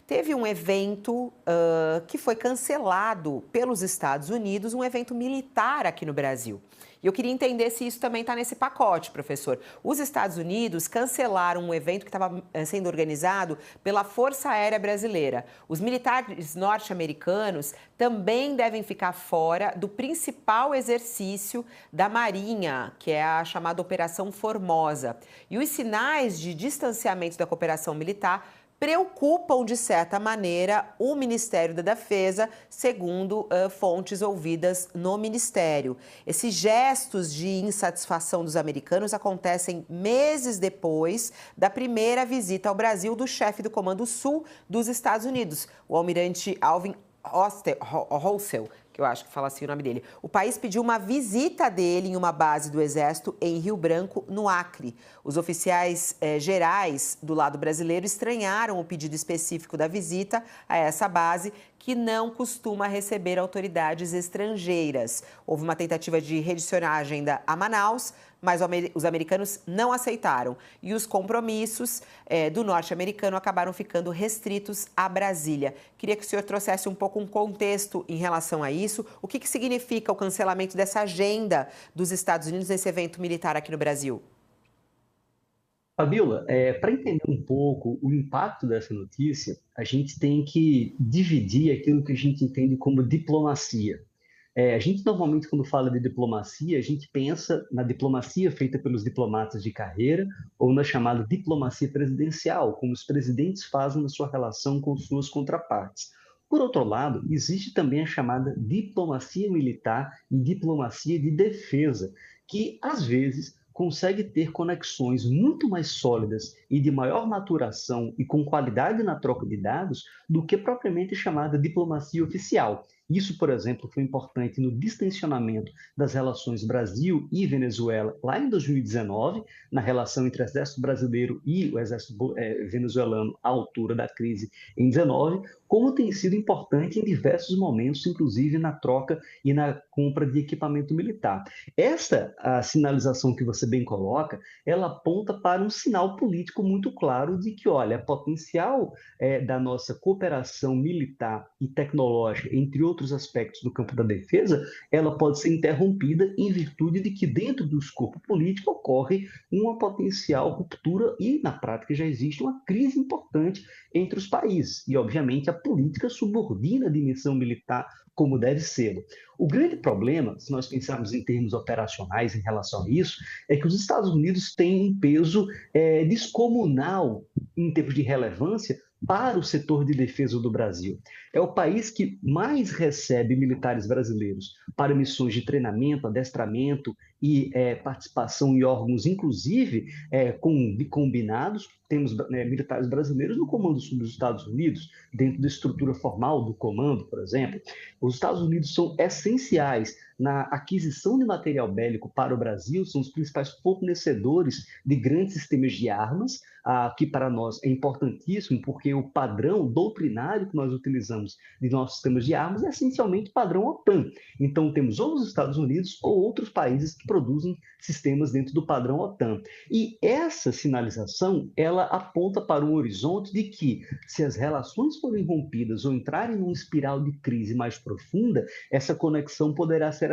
Teve um evento que foi cancelado pelos Estados Unidos, um evento militar aqui no Brasil. E eu queria entender se isso também está nesse pacote, professor. Os Estados Unidos cancelaram um evento que estava sendo organizado pela Força Aérea Brasileira. Os militares norte-americanos também devem ficar fora do principal exercício da Marinha, que é a chamada Operação Formosa. E os sinais de distanciamento da cooperação militar preocupam, de certa maneira, o Ministério da Defesa, segundo fontes ouvidas no Ministério. Esses gestos de insatisfação dos americanos acontecem meses depois da primeira visita ao Brasil do chefe do Comando Sul dos Estados Unidos, o almirante Alvin Hossel, que eu acho que fala assim o nome dele. O país pediu uma visita dele em uma base do Exército em Rio Branco, no Acre. Os oficiais gerais do lado brasileiro estranharam o pedido específico da visita a essa base, que não costuma receber autoridades estrangeiras. Houve uma tentativa de redicionar a agenda a Manaus, mas os americanos não aceitaram. E os compromissos do norte-americano acabaram ficando restritos a Brasília. Queria que o senhor trouxesse um pouco um contexto em relação a isso. O que significa o cancelamento dessa agenda dos Estados Unidos nesse evento militar aqui no Brasil? Fabiola, para entender um pouco o impacto dessa notícia, a gente tem que dividir aquilo que a gente entende como diplomacia. A gente normalmente, quando fala de diplomacia, a gente pensa na diplomacia feita pelos diplomatas de carreira ou na chamada diplomacia presidencial, como os presidentes fazem na sua relação com suas contrapartes. Por outro lado, existe também a chamada diplomacia militar e diplomacia de defesa, que às vezes consegue ter conexões muito mais sólidas e de maior maturação e com qualidade na troca de dados do que propriamente chamada diplomacia oficial. Isso, por exemplo, foi importante no distensionamento das relações Brasil e Venezuela lá em 2019, na relação entre o Exército Brasileiro e o Exército venezuelano à altura da crise em 19, como tem sido importante em diversos momentos, inclusive na troca e na compra de equipamento militar. Essa a sinalização que você bem coloca, ela aponta para um sinal político muito claro de que, olha, potencial da nossa cooperação militar e tecnológica, entre outros aspectos do campo da defesa, ela pode ser interrompida em virtude de que dentro do escopo político ocorre uma potencial ruptura e, na prática, já existe uma crise importante entre os países. E, obviamente, a política subordina a dimensão militar como deve ser. O grande problema, se nós pensarmos em termos operacionais em relação a isso, é que os Estados Unidos têm um peso descomunal em termos de relevância para o setor de defesa do Brasil. É o país que mais recebe militares brasileiros para missões de treinamento, adestramento e participação em órgãos, inclusive combinados. Temos militares brasileiros no Comando Sul dos Estados Unidos, dentro da estrutura formal do comando, por exemplo. Os Estados Unidos são essenciais na aquisição de material bélico para o Brasil, são os principais fornecedores de grandes sistemas de armas, que para nós é importantíssimo, porque o padrão doutrinário que nós utilizamos de nossos sistemas de armas é essencialmente padrão OTAN. Então, temos ou os Estados Unidos ou outros países que produzem sistemas dentro do padrão OTAN. E essa sinalização, ela aponta para um horizonte de que, se as relações forem rompidas ou entrarem numa espiral de crise mais profunda, essa conexão poderá ser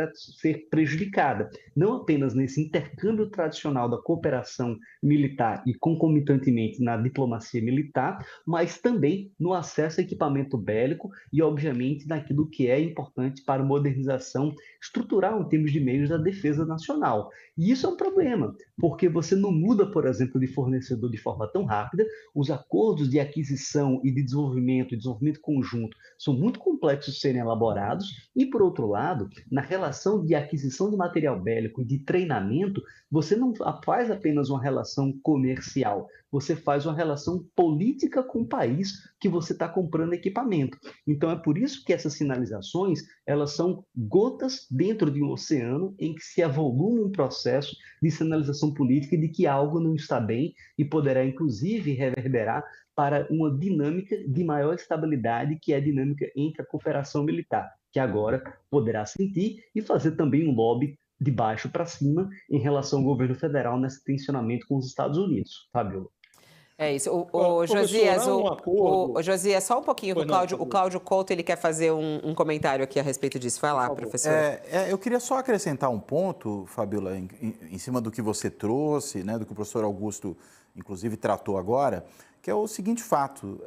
prejudicada, não apenas nesse intercâmbio tradicional da cooperação militar e concomitantemente na diplomacia militar, mas também no acesso a equipamento bélico e, obviamente, naquilo que é importante para a modernização estrutural em termos de meios da defesa nacional. E isso é um problema, porque você não muda, por exemplo, de fornecedor de forma tão rápida, os acordos de aquisição e de desenvolvimento conjunto, são muito complexos de serem elaborados, e, por outro lado, na relação de aquisição de material bélico e de treinamento, você não faz apenas uma relação comercial, você faz uma relação política com o país que você está comprando equipamento. Então, é por isso que essas sinalizações, elas são gotas dentro de um oceano em que se avoluma um processo de sinalização política de que algo não está bem e poderá, inclusive, reverberar para uma dinâmica de maior estabilidade, que é a dinâmica entre a cooperação militar, que agora poderá sentir e fazer também um lobby de baixo para cima em relação ao governo federal nesse tensionamento com os Estados Unidos. Fábio. É isso. Agora, O professor, Josias, há um acordo... o Josias, só um pouquinho, que Pois não, por O favor. Cláudio Couto ele quer fazer um comentário aqui a respeito disso. Vai lá, professor. Eu queria só acrescentar um ponto, Fabiola, em cima do que você trouxe, né, do que o professor Augusto, inclusive, tratou agora, que é o seguinte fato.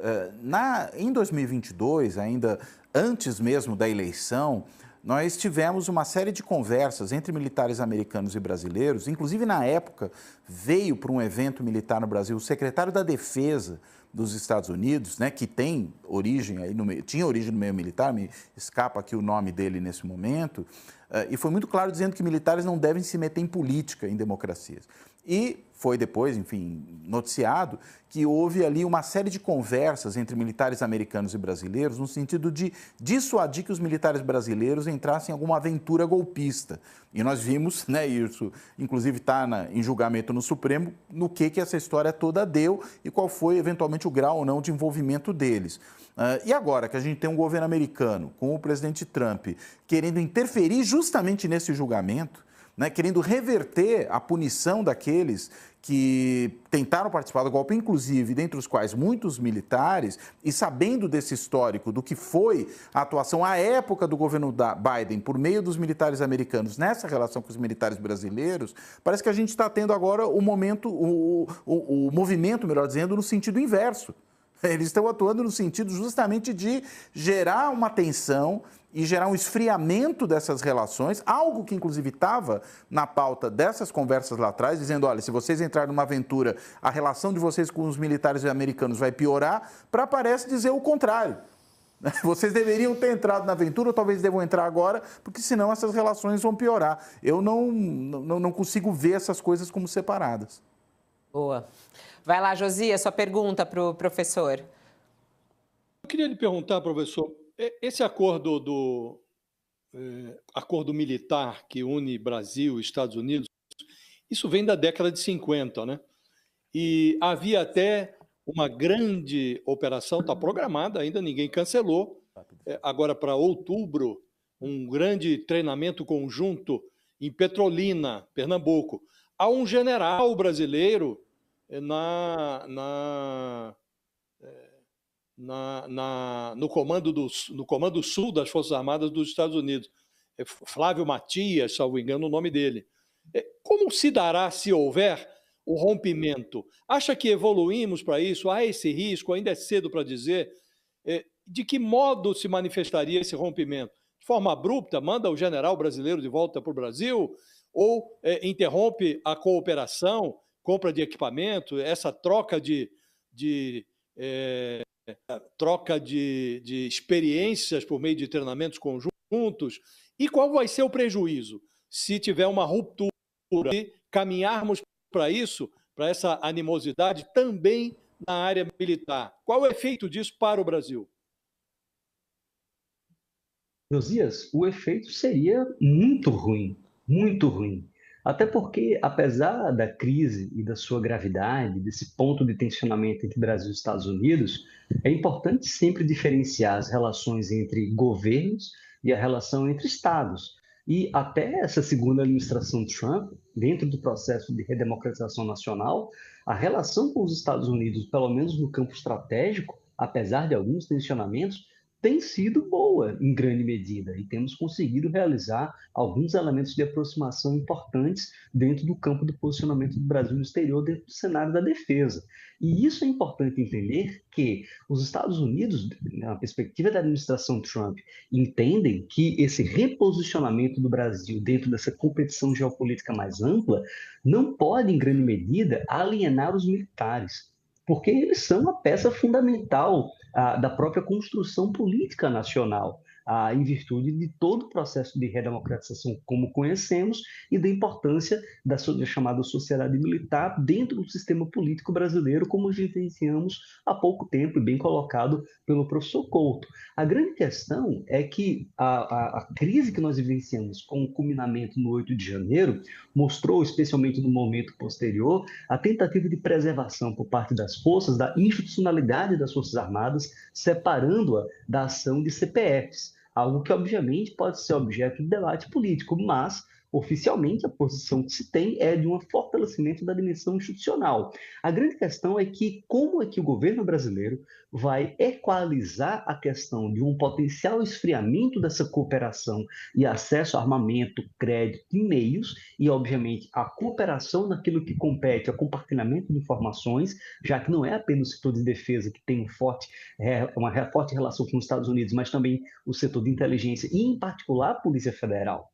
Em 2022, ainda antes mesmo da eleição, nós tivemos uma série de conversas entre militares americanos e brasileiros. Inclusive, na época, veio para um evento militar no Brasil o secretário da Defesa dos Estados Unidos, né, que tem origem aí tinha origem no meio militar, me escapa aqui o nome dele nesse momento, e foi muito claro dizendo que militares não devem se meter em política em democracias. E foi depois, enfim, noticiado que houve ali uma série de conversas entre militares americanos e brasileiros no sentido de dissuadir que os militares brasileiros entrassem em alguma aventura golpista. E nós vimos, né, isso inclusive está em julgamento no Supremo, no que essa história toda deu e qual foi eventualmente o grau ou não de envolvimento deles. E agora que a gente tem um governo americano com o presidente Trump querendo interferir justamente nesse julgamento, né, querendo reverter a punição daqueles que tentaram participar do golpe, inclusive, dentre os quais muitos militares, e sabendo desse histórico do que foi a atuação à época do governo Biden por meio dos militares americanos nessa relação com os militares brasileiros, parece que a gente está tendo agora o movimento, melhor dizendo, no sentido inverso. Eles estão atuando no sentido justamente de gerar uma tensão e gerar um esfriamento dessas relações, algo que inclusive estava na pauta dessas conversas lá atrás, dizendo, olha, se vocês entrarem numa aventura, a relação de vocês com os militares americanos vai piorar, para parece dizer o contrário. Vocês deveriam ter entrado na aventura, ou talvez devam entrar agora, porque senão essas relações vão piorar. Eu não consigo ver essas coisas como separadas. Boa. Vai lá, Josias, sua pergunta para o professor. Eu queria lhe perguntar, professor, esse acordo acordo militar que une Brasil e Estados Unidos, isso vem da década de 50, né? E havia até uma grande operação, está programada ainda, ninguém cancelou, agora para outubro, um grande treinamento conjunto em Petrolina, Pernambuco. Há um general brasileiro no comando sul das Forças Armadas dos Estados Unidos. Flávio Matias, salvo engano, o nome dele. Como se dará se houver o rompimento? Acha que evoluímos para isso? Há esse risco? Ainda é cedo para dizer. De que modo se manifestaria esse rompimento? De forma abrupta, manda o general brasileiro de volta para o Brasil? Ou interrompe a cooperação, compra de equipamento, essa troca de experiências por meio de treinamentos conjuntos? E qual vai ser o prejuízo se tiver uma ruptura e caminharmos para isso, para essa animosidade também na área militar? Qual é o efeito disso para o Brasil? Josias, o efeito seria muito ruim, muito ruim. Até porque, apesar da crise e da sua gravidade, desse ponto de tensionamento entre Brasil e Estados Unidos, é importante sempre diferenciar as relações entre governos e a relação entre estados. E até essa segunda administração Trump, dentro do processo de redemocratização nacional, a relação com os Estados Unidos, pelo menos no campo estratégico, apesar de alguns tensionamentos, tem sido boa em grande medida e temos conseguido realizar alguns elementos de aproximação importantes dentro do campo do posicionamento do Brasil no exterior, dentro do cenário da defesa. E isso é importante entender que os Estados Unidos, na perspectiva da administração Trump, entendem que esse reposicionamento do Brasil dentro dessa competição geopolítica mais ampla não pode, em grande medida, alienar os militares, porque eles são a peça fundamental da própria construção política nacional, em virtude de todo o processo de redemocratização como conhecemos e da importância da chamada sociedade militar dentro do sistema político brasileiro, como vivenciamos há pouco tempo e bem colocado pelo professor Couto. A grande questão é que a crise que nós vivenciamos com o culminamento no 8 de janeiro mostrou, especialmente no momento posterior, a tentativa de preservação por parte das forças da institucionalidade das Forças Armadas, separando-a da ação de CPFs. Algo que, obviamente, pode ser objeto de debate político, mas Oficialmente, a posição que se tem é de um fortalecimento da dimensão institucional. A grande questão é que como é que o governo brasileiro vai equalizar a questão de um potencial esfriamento dessa cooperação e acesso a armamento, crédito e meios, e, obviamente, a cooperação naquilo que compete ao compartilhamento de informações, já que não é apenas o setor de defesa que tem uma forte relação com os Estados Unidos, mas também o setor de inteligência e, em particular, a Polícia Federal.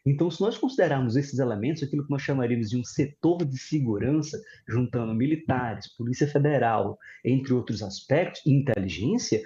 Então, se nós considerarmos esses elementos, aquilo que nós chamaríamos de um setor de segurança, juntando militares, Polícia Federal, entre outros aspectos, e inteligência,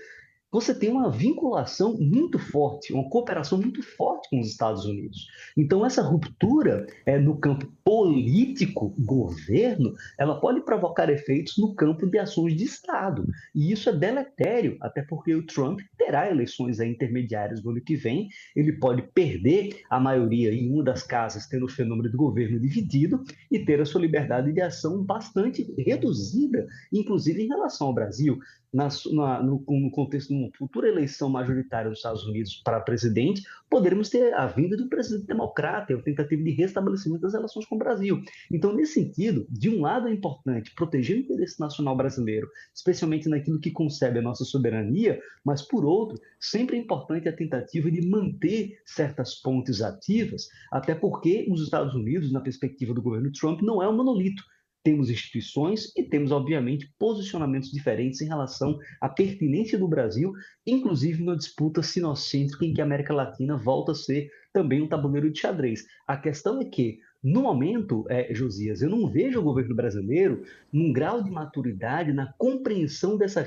você tem uma vinculação muito forte, uma cooperação muito forte com os Estados Unidos. Então, essa ruptura no campo político, governo, ela pode provocar efeitos no campo de ações de Estado. E isso é deletério, até porque o Trump terá eleições intermediárias no ano que vem, ele pode perder a maioria em uma das casas, tendo o fenômeno do governo dividido, e ter a sua liberdade de ação bastante reduzida, inclusive em relação ao Brasil. No contexto de uma futura eleição majoritária dos Estados Unidos para presidente, poderemos ter a vinda do presidente democrata e a tentativa de restabelecimento das relações com o Brasil. Então, nesse sentido, de um lado é importante proteger o interesse nacional brasileiro, especialmente naquilo que concebe a nossa soberania, mas, por outro, sempre é importante a tentativa de manter certas pontes ativas, até porque os Estados Unidos, na perspectiva do governo Trump, não é um monolito. Temos instituições e temos, obviamente, posicionamentos diferentes em relação à pertinência do Brasil, inclusive numa disputa sinocêntrica em que a América Latina volta a ser também um tabuleiro de xadrez. A questão é que, no momento, Josias, eu não vejo o governo brasileiro num grau de maturidade na compreensão dessa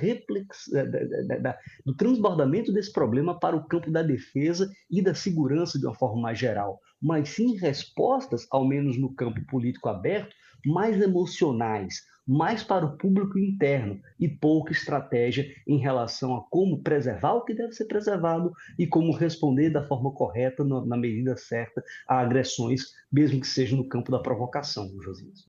do transbordamento desse problema para o campo da defesa e da segurança de uma forma mais geral, mas sim respostas, ao menos no campo político aberto, mais emocionais, mais para o público interno e pouca estratégia em relação a como preservar o que deve ser preservado e como responder da forma correta, na medida certa, a agressões, mesmo que seja no campo da provocação, Josias.